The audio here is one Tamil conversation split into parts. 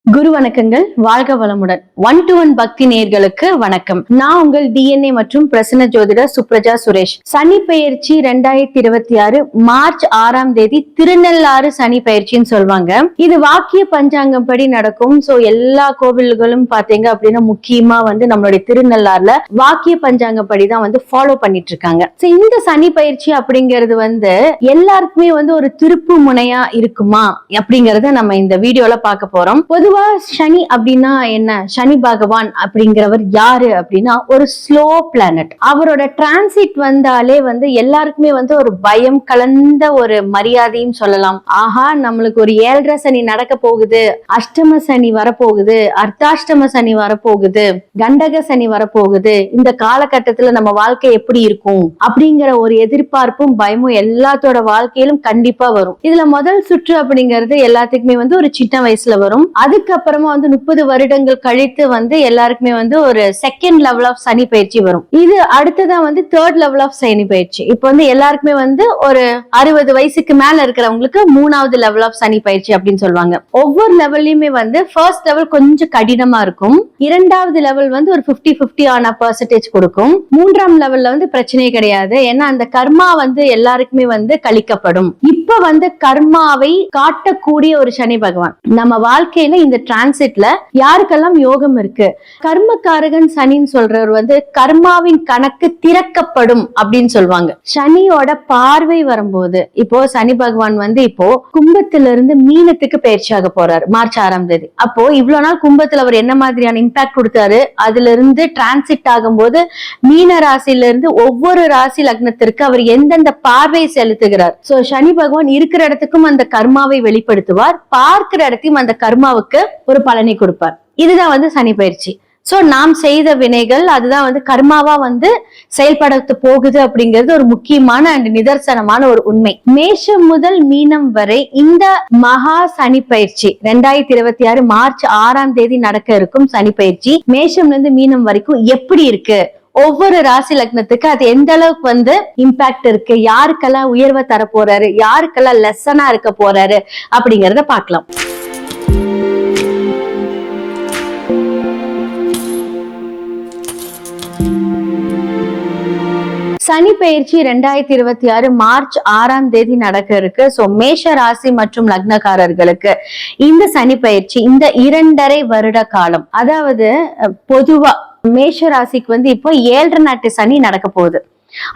குரு வணக்கங்கள், வாழ்க வளமுடன். 1-to-1 பக்தி நேயர்களுக்கு வணக்கம். நான் உங்கள் DNA மற்றும் பிரசன்ன ஜோதிடர் சுப்ரஜா சுரேஷ். சனி பெயர்ச்சி 2026 மார்ச் 6ஆம் தேதி திருநள்ளாறு சனி பெயர்ச்சின்னு சொல்லுவாங்க. இது வாக்கிய பஞ்சாங்கம் படி நடக்கும். சோ எல்லா கோவில்களும் பாத்தீங்க அப்படின்னா முக்கியமா நம்மளுடைய திருநள்ளாறுல வாக்கிய பஞ்சாங்கம் படிதான் ஃபாலோ பண்ணிட்டு இருக்காங்க. இந்த சனி பயிற்சி அப்படிங்கிறது எல்லாருக்குமே ஒரு திருப்பு முனையா இருக்குமா அப்படிங்கறத நம்ம இந்த வீடியோல பார்க்க போறோம். பொதுவா சனி அப்படின்னா என்ன, சனி பகவான் அப்படிங்கிறவர் யாரு அப்படின்னா ஒரு ஸ்லோ பிளானட். அவரோட டிரான்சிட் வந்தாலே எல்லாருக்குமே ஒரு பயம் கலந்த ஒரு மரியாதையும் சொல்லலாம். ஆஹா, நம்மளுக்கு ஒரு 7.5 சனி நடக்க போகுது, அஷ்டம சனி வரப்போகுது, அர்த்தாஷ்டம சனி வரப்போகுது, கண்டக சனி வரப்போகுது, இந்த காலகட்டத்துல நம்ம வாழ்க்கை எப்படி இருக்கும் அப்படிங்கிற ஒரு எதிர்பார்ப்பும் பயமும் எல்லாத்தோட வாழ்க்கையிலும் கண்டிப்பா வரும். இதுல முதல் சுற்று அப்படிங்கிறது எல்லாத்துக்குமே ஒரு சின்ன வயசுல வரும். அதுக்கப்புறமா 30 வருடங்கள் கழித்து எல்லாருக்குமே ஒரு செகண்ட் லெவல் ஆஃப் சனி பயிற்சி வரும். இது அடுத்ததான் தேர்ட் லெவல் ஆஃப் சனி பயிற்சி. இப்போ எல்லாருக்குமே ஒரு 60 வயசுக்கு மேல இருக்கிறவங்களுக்கு 3வது லெவல் ஆஃப் சனி பயிற்சி அப்படின்னு சொல்லுவாங்க. ஒவ்வொரு லெவல்லையுமே ஃபர்ஸ்ட் லெவல் கொஞ்சம் கடினமா இருக்கும். 2வது லெவல் ஒரு 50-50 ஆன பெர்சன்டேஜ் கொடுக்கும். 3ஆம் லெவல்ல பிரச்சனையே கிடையாது. ஏன்னா அந்த கர்மா எல்லாருக்குமே கழிக்கப்படும். இப்ப கர்மாவை காட்டக்கூடிய ஒரு சனி பகவான் நம்ம வாழ்க்கையில இந்த டிரான்சிட்ல யாருக்கெல்லாம் யோகம் இருக்கு, கர்மகாரகன் சனின்னு சொல்றவர் கர்மாவின் கணக்கு திறக்கப்படும் அப்படின்னு சொல்லுவாங்க. சனியோட பார்வை வரும்போது இப்போ சனி பகவான் இப்போ கும்பத்திலிருந்து மீனத்துக்கு பயிற்சியாக போறாரு மார்ச் 6ஆம் தேதி. அப்போ இவ்வளவு நாள் கும்பத்துல அவர் என்ன மாதிரியான இம்பாக்ட் கொடுத்தாரு, அதுல இருந்து டிரான்சிட் ஆகும்போது மீன ராசியில இருந்து ஒவ்வொரு ராசி லக்னத்திற்கு அவர் எந்தெந்த பார்வை செலுத்துகிறார். சோ சனி பகவான் இருக்கிற இடத்துக்கும் அந்த கர்மாவை வெளிப்படுத்துவார், பார்க்கிற இடத்தையும் அந்த கர்மாவுக்கு ஒரு பலனை கொடுப்பார். இதுதான் சனி பயிற்சி. சோ நாம் செய்த வினைகள் அதுதான் கர்மாவா செயல்படுத்த போகுது அப்படிங்கிறது ஒரு முக்கியமான அண்ட் நிதர்சனமான ஒரு உண்மை. மேஷம் முதல் மீனம் வரை இந்த மகா சனி பயிற்சி 2026 மார்ச் 6ஆம் தேதி நடக்க இருக்கும் சனி பயிற்சி மேஷம்ல இருந்து மீனம் வரைக்கும் எப்படி இருக்கு, ஒவ்வொரு ராசி லக்னத்துக்கு அது எந்த அளவுக்கு இம்பாக்ட் இருக்கு, யாருக்கெல்லாம் உயர்வை தர போறாரு, யாருக்கெல்லாம் லெசனா இருக்க போறாரு அப்படிங்கறத பார்க்கலாம். சனி பயிற்சி 2026 மார்ச் 6ஆம் தேதி நடக்க இருக்கு. சோ மேஷ ராசி மற்றும் லக்னக்காரர்களுக்கு இந்த சனி பயிற்சி இந்த 2.5 வருட காலம், அதாவது பொதுவா மேஷ ராசிக்கு இப்போ 7.5 நாட்டு சனி நடக்க போகுது.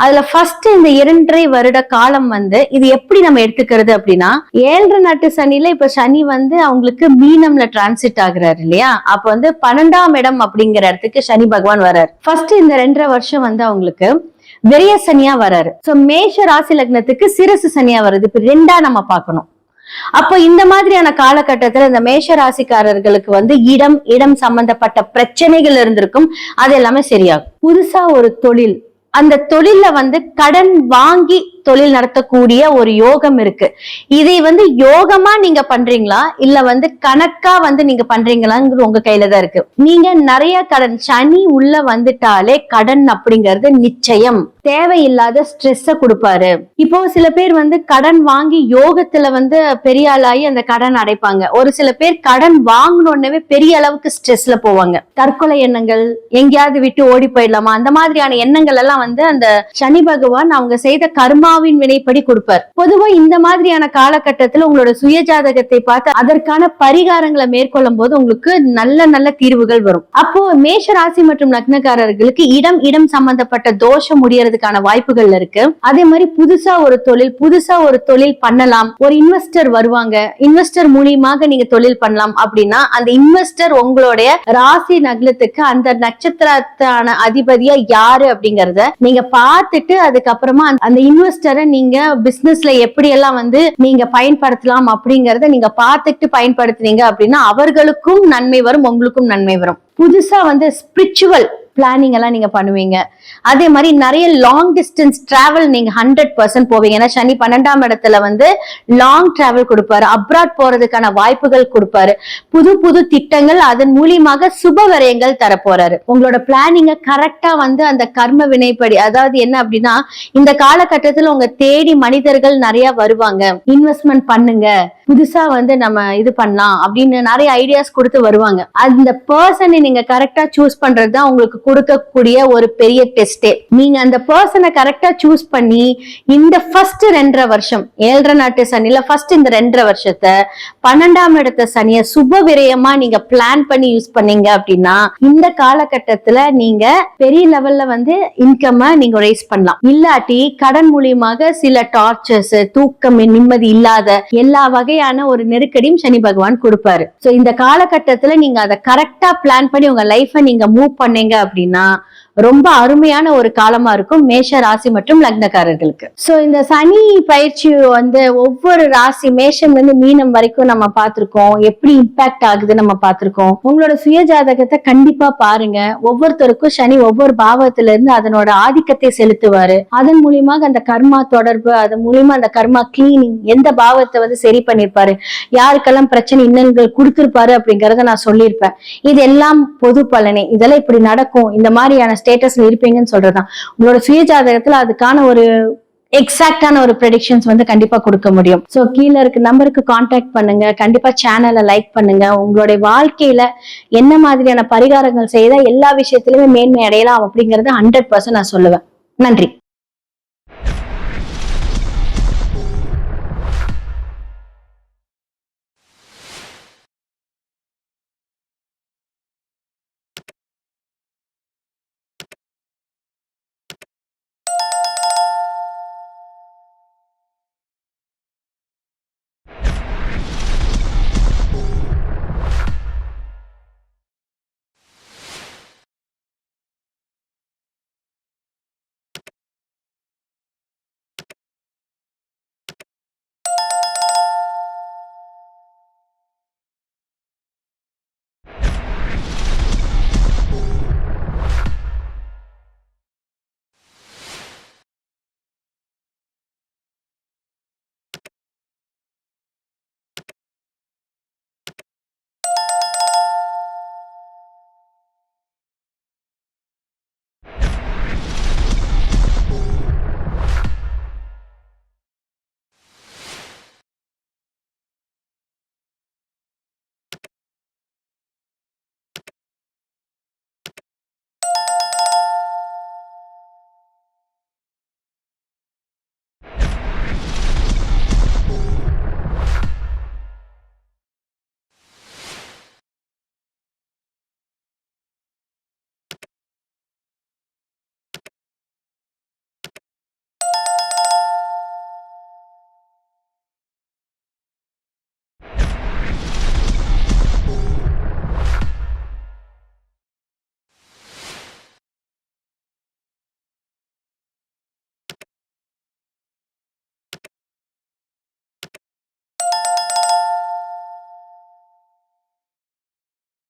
அதுல ஃபர்ஸ்ட் இந்த 2.5 வருட காலம் இது எப்படி நம்ம எடுத்துக்கிறது அப்படின்னா, 7.5 நாட்டு சனில இப்ப சனி அவங்களுக்கு மீனம்ல டிரான்சிட் ஆகுறாரு இல்லையா. அப்ப 12ஆம் இடம் அப்படிங்கிற இடத்துக்கு சனி பகவான் வர்றாரு. ஃபர்ஸ்ட் இந்த 2.5 வருஷம் அவங்களுக்கு விரய சனியா வர்றாரு. சோ மேஷ ராசி லக்னத்துக்கு சிரசு சனியா வருது. இப்ப 2ஆ நம்ம பார்க்கணும். அப்போ இந்த மாதிரியான காலகட்டத்துல இந்த மேஷ ராசிக்காரர்களுக்கு இடம் சம்பந்தப்பட்ட பிரச்சனைகள் இருந்திருக்கும், அது எல்லாமே சரியாகும். புதுசா ஒரு தொழில், அந்த தொழில கடன் வாங்கி தொழில் நடத்தக்கூடிய ஒரு யோகம் இருக்கு. இதை யோகமா நீங்க பண்றீங்களா இல்ல கணக்கா நீங்க பண்றீங்களாங்கிறது உங்க கையில தான் இருக்கு. நீங்க நிறைய கடன், சனி உள்ள வந்துட்டாலே கடன் அப்படிங்கறது நிச்சயம் தேவையில்லாத ஸ்ட்ரெஸ்ஸ கொடுப்பாரு. இப்போ சில பேர் கடன் வாங்கி யோகத்துல பெரிய ஆளாகி அந்த கடன் அடைப்பாங்க. ஒரு சில பேர் கடன் வாங்கணுன்னே பெரிய அளவுக்கு ஸ்ட்ரெஸ்ல போவாங்க. தற்கொலை எண்ணங்கள், எங்கேயாவது விட்டு ஓடி போயிடலாமா, அந்த மாதிரியான எண்ணங்கள் எல்லாம் அந்த சனி பகவான் அவங்க செய்த கர்மாவின் வினைப்படி கொடுப்பார். பொதுவா இந்த மாதிரியான காலகட்டத்துல உங்களோட சுய ஜாதகத்தை பார்த்து அதற்கான பரிகாரங்களை மேற்கொள்ளும் போது உங்களுக்கு நல்ல நல்ல தீர்வுகள் வரும். அப்போ மேஷ ராசி மற்றும் லக்னக்காரர்களுக்கு இடம் சம்பந்தப்பட்ட தோஷம் முடியறதுக்கான வாய்ப்புகள் இருக்கு. அதே மாதிரி புதுசா ஒரு தொழில் பண்ணலாம். ஒரு இன்வெஸ்டர் வருவாங்க, இன்வெஸ்டர் மூலியமாக நீங்க தொழில் பண்ணலாம் அப்படின்னா அந்த இன்வெஸ்டர் உங்களுடைய ராசி நகலத்துக்கு அந்த நட்சத்திரத்தான அதிபதியா யாரு அப்படிங்கறத நீங்க பார்த்துட்டு அதுக்கப்புறமா அந்த இன்வெஸ்டரை நீங்க பிசினஸ்ல எப்படி எல்லாம் நீங்க பயன்படுத்தலாம் அப்படிங்கறத நீங்க பார்த்துட்டு பயன்படுத்துனீங்க அப்படின்னா அவர்களுக்கும் நன்மை வரும், உங்களுக்கும் நன்மை வரும். புதுசா ஸ்பிரிச்சுவல் பிளானிங் எல்லாம் நீங்க பண்ணுவீங்க. அதே மாதிரி நிறைய லாங் டிஸ்டன்ஸ் டிராவல் நீங்க 100% போவீங்க. ஏன்னா சனி 12ஆம் இடத்துல வந்து லாங் டிராவல் கொடுப்பாரு, அப்ராட் போறதுக்கான வாய்ப்புகள் கொடுப்பாரு, புது புது திட்டங்கள், அதன் மூலியமாக சுப விரயங்கள் தரப்போறாரு. உங்களோட பிளானிங்க கரெக்டா வந்து அந்த கர்ம வினைப்படி, அதாவது என்ன அப்படின்னா இந்த காலகட்டத்துல உங்க தேடி மனிதர்கள் நிறைய வருவாங்க, இன்வெஸ்ட்மெண்ட் பண்ணுங்க, புதுசா வந்து நம்ம இது பண்ணலாம் அப்படின்னு நிறைய ஐடியாஸ் கொடுத்து வருவாங்க. அந்த பர்சனை நீங்க கரெக்டா சூஸ் பண்றதுதான் உங்களுக்கு கொடுக்கக்கூடிய ஒரு பெரிய டெஸ்டே. நீங்க அந்த பர்சனை கரெக்டா சூஸ் பண்ணி இந்த ஃபர்ஸ்ட் 2.5 வருஷம் 7.5 நாட்டு சனில ஃபர்ஸ்ட் இந்த 2.5 வருஷத்தை 12ஆம் இடத்த சனிய சுப விரயமா நீங்க பிளான் பண்ணி யூஸ் பண்ணீங்க அப்படின்னா இந்த காலகட்டத்துல நீங்க பெரிய லெவல்ல வந்து இன்கம் நீங்க ரைஸ் பண்ணலாம். இல்லாட்டி கடன் மூலியமாக சில டார்ச்சர்ஸ், தூக்கம், நிம்மதி இல்லாத எல்லா வகையான ஒரு நெருக்கடியும் சனி பகவான் கொடுப்பாரு. சோ இந்த காலகட்டத்துல நீங்க அதை கரெக்டா பிளான் பண்ணி உங்க லைஃப நீங்க மூவ் பண்ணீங்க அப்படின்னா ரொம்ப அருமையான ஒரு காலமா இருக்கும் மேஷ ராசி மற்றும் லக்னக்காரர்களுக்கு. சோ இந்த சனி பயிற்சி வந்து ஒவ்வொரு ராசி மேஷம்ல இருந்து மீனம் வரைக்கும் நம்ம பார்த்திருக்கோம், எப்படி இம்பாக்ட் ஆகுது நம்ம பார்த்திருக்கோம். உங்களோட சுய ஜாதகத்தை கண்டிப்பா பாருங்க. ஒவ்வொருத்தருக்கும் சனி ஒவ்வொரு பாவத்துல இருந்து அதனோட ஆதிக்கத்தை செலுத்துவாரு. அதன் மூலியமாக அந்த கர்மா தொடர்பு, அதன் மூலியமா அந்த கர்மா கிளீனிங், எந்த பாவத்தை வந்து சரி பண்ணிருப்பாரு, யாருக்கெல்லாம் பிரச்சனை இன்னல்கள் கொடுத்திருப்பாரு அப்படிங்கறத நான் சொல்லியிருப்பேன். இது எல்லாம் பொது பலனே. இதெல்லாம் இப்படி நடக்கும், இந்த மாதிரியான ஸ்டேட்டஸ்ல இருப்பீங்கன்னு சொல்றதுதான். உங்களோட சுய ஜாதகத்துல அதுக்கான ஒரு எக்ஸாக்டான ஒரு ப்ரெடிக்ஷன்ஸ் வந்து கண்டிப்பா கொடுக்க முடியும். சோ கீழே இருக்க நம்பருக்கு கான்டாக்ட் பண்ணுங்க. கண்டிப்பா சேனலை லைக் பண்ணுங்க. உங்களுடைய வாழ்க்கையில என்ன மாதிரியான பரிகாரங்கள் செய்தா எல்லா விஷயத்திலுமே மேன்மை அடையலாம் அப்படிங்கறத 100% நான் சொல்லுவேன். நன்றி.